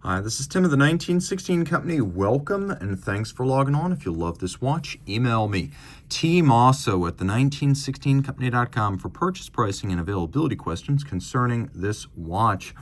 Hi, this is Tim of the 1916 Company. Welcome and thanks for logging on. If you love this watch, email me, Team Mosso at the1916company.com for purchase pricing and availability questions concerning this watch.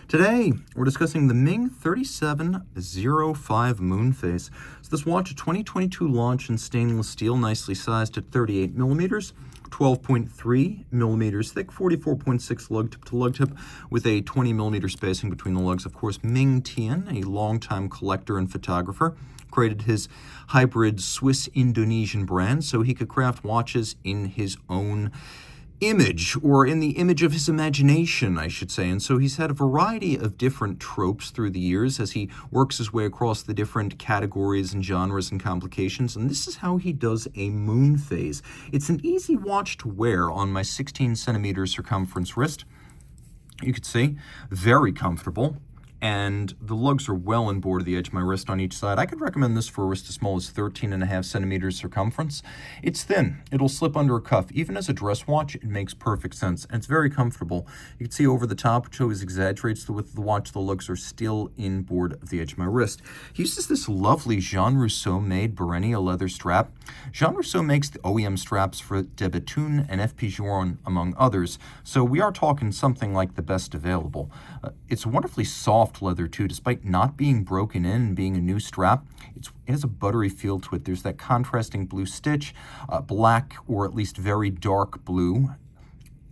Today, we're discussing the Ming 37.05 Moonphase. So this watch, a 2022 launch in stainless steel, nicely sized at 38 millimeters. 12.3 millimeters thick, 44.6 lug tip to lug tip, with a 20 millimeter spacing between the lugs. Of course, Ming Tian, a longtime collector and photographer, created his hybrid Swiss-Indonesian brand so he could craft watches in his own image, or in the image of his imagination, I should say. And so he's had a variety of different tropes through the years as he works his way across the different categories and genres and complications. And this is how he does a Moonphase. It's an easy watch to wear on my 16 centimeter circumference wrist. You could see, very comfortable. And the lugs are well inboard of the edge of my wrist on each side. I could recommend this for a wrist as small as 13.5 centimeters circumference. It's thin. It'll slip under a cuff. Even as a dress watch, it makes perfect sense. And it's very comfortable. You can see over the top, which always exaggerates the width of the watch, the lugs are still inboard of the edge of my wrist. He uses this lovely Jean Rousseau-made Berenia leather strap. Jean Rousseau makes the OEM straps for De Bethune and F. Pigeon, among others. So we are talking something like the best available. It's wonderfully soft leather too, despite not being broken in and being a new strap. It has a buttery feel to it. There's that contrasting blue stitch, black or at least very dark blue,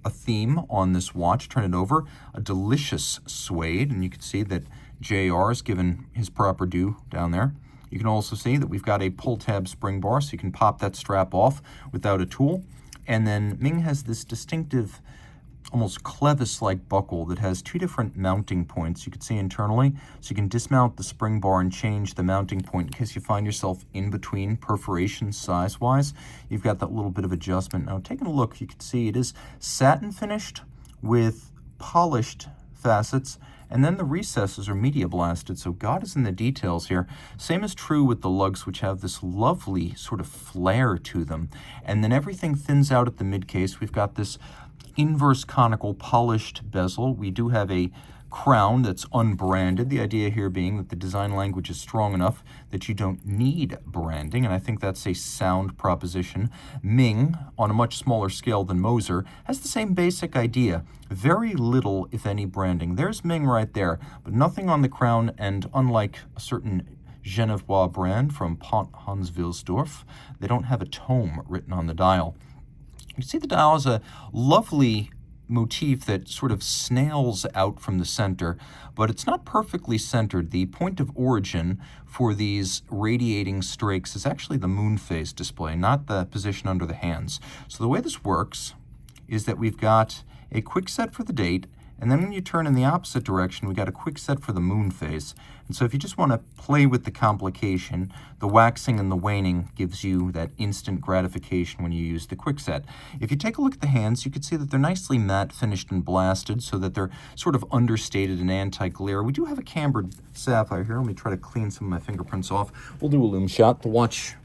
a theme on this watch. Turn it over, a delicious suede, and you can see that JR is given his proper due down there. You can also see that we've got a pull tab spring bar, so you can pop that strap off without a tool. And then Ming has this distinctive, almost clevis-like buckle that has two different mounting points you can see internally. So you can dismount the spring bar and change the mounting point in case you find yourself in between perforations size-wise. You've got that little bit of adjustment. Now, taking a look, you can see it is satin finished with polished facets, and then the recesses are media blasted, so God is in the details here. Same is true with the lugs, which have this lovely sort of flare to them. And then everything thins out at the mid-case. We've got this inverse conical polished bezel. We do have a crown that's unbranded. The idea here being that the design language is strong enough that you don't need branding, and I think that's a sound proposition. Ming, on a much smaller scale than Moser, has the same basic idea. Very little, if any, branding. There's Ming right there, but nothing on the crown, and unlike a certain Genevois brand from Pont Hans-Wilsdorf, they don't have a tome written on the dial. You see the dial has a lovely motif that sort of snails out from the center, but it's not perfectly centered. The point of origin for these radiating strakes is actually the Moonphase display, not the position under the hands. So the way this works is that we've got a quick set for the date, and then when you turn in the opposite direction, we got a quick set for the Moonphase. And so if you just want to play with the complication, the waxing and the waning gives you that instant gratification when you use the quick set. If you take a look at the hands, you can see that they're nicely matte finished and blasted so that they're sort of understated and anti-glare. We do have a cambered sapphire here. Let me try to clean some of my fingerprints off. We'll do a lume shot. The watch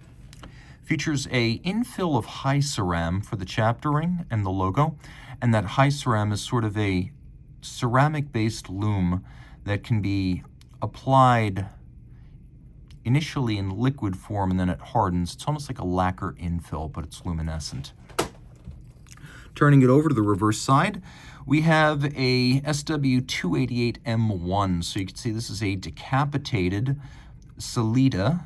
features a infill of high ceram for the chapter ring and the logo, and that high ceram is sort of a ceramic-based lume that can be applied initially in liquid form and then it hardens. It's almost like a lacquer infill, but it's luminescent. Turning it over to the reverse side, we have a SW288M1. So you can see this is a decapitated Sellita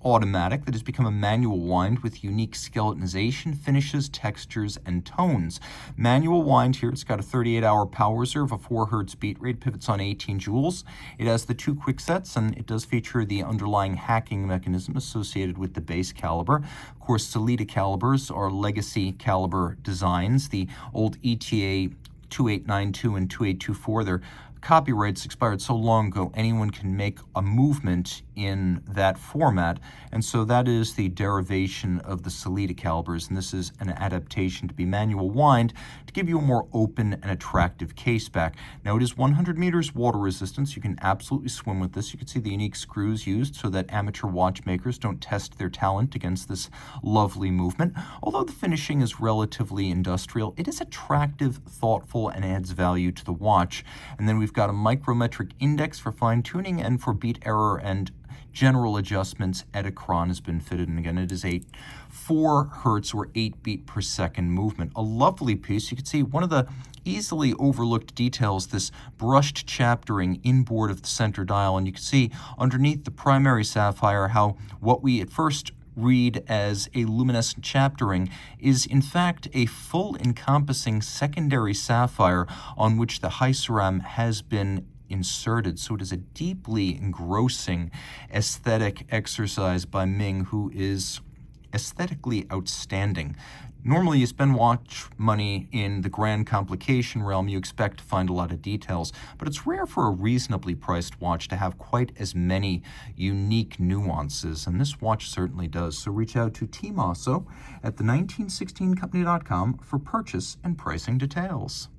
automatic that has become a manual wind with unique skeletonization, finishes, textures, and tones. Manual wind here, it's got a 38-hour power reserve, a 4 hertz beat rate, pivots on 18 joules. It has the 2 quick sets, and it does feature the underlying hacking mechanism associated with the base caliber. Of course, Sellita calibers are legacy caliber designs. The old ETA 2892 and 2824, they're copyrights expired so long ago, anyone can make a movement in that format, and so that is the derivation of the Sellita calibers, and this is an adaptation to be manual wind to give you a more open and attractive case back. Now, it is 100 meters water resistance. You can absolutely swim with this. You can see the unique screws used so that amateur watchmakers don't test their talent against this lovely movement. Although the finishing is relatively industrial, it is attractive, thoughtful, and adds value to the watch. And then we've got a micrometric index for fine-tuning, and for beat error and general adjustments, Edicron has been fitted. And again, it is a 4 hertz or 8 beat per second movement. A lovely piece. You can see one of the easily overlooked details, this brushed chaptering inboard of the center dial. And you can see underneath the primary sapphire how what we at first read as a luminescent chaptering is in fact a full encompassing secondary sapphire on which the hyceram has been inserted. So it is a deeply engrossing aesthetic exercise by Ming, who is aesthetically outstanding. Normally, you spend watch money in the grand complication realm, you expect to find a lot of details, but it's rare for a reasonably priced watch to have quite as many unique nuances, and this watch certainly does. So reach out to Team Mosso at the 1916company.com for purchase and pricing details.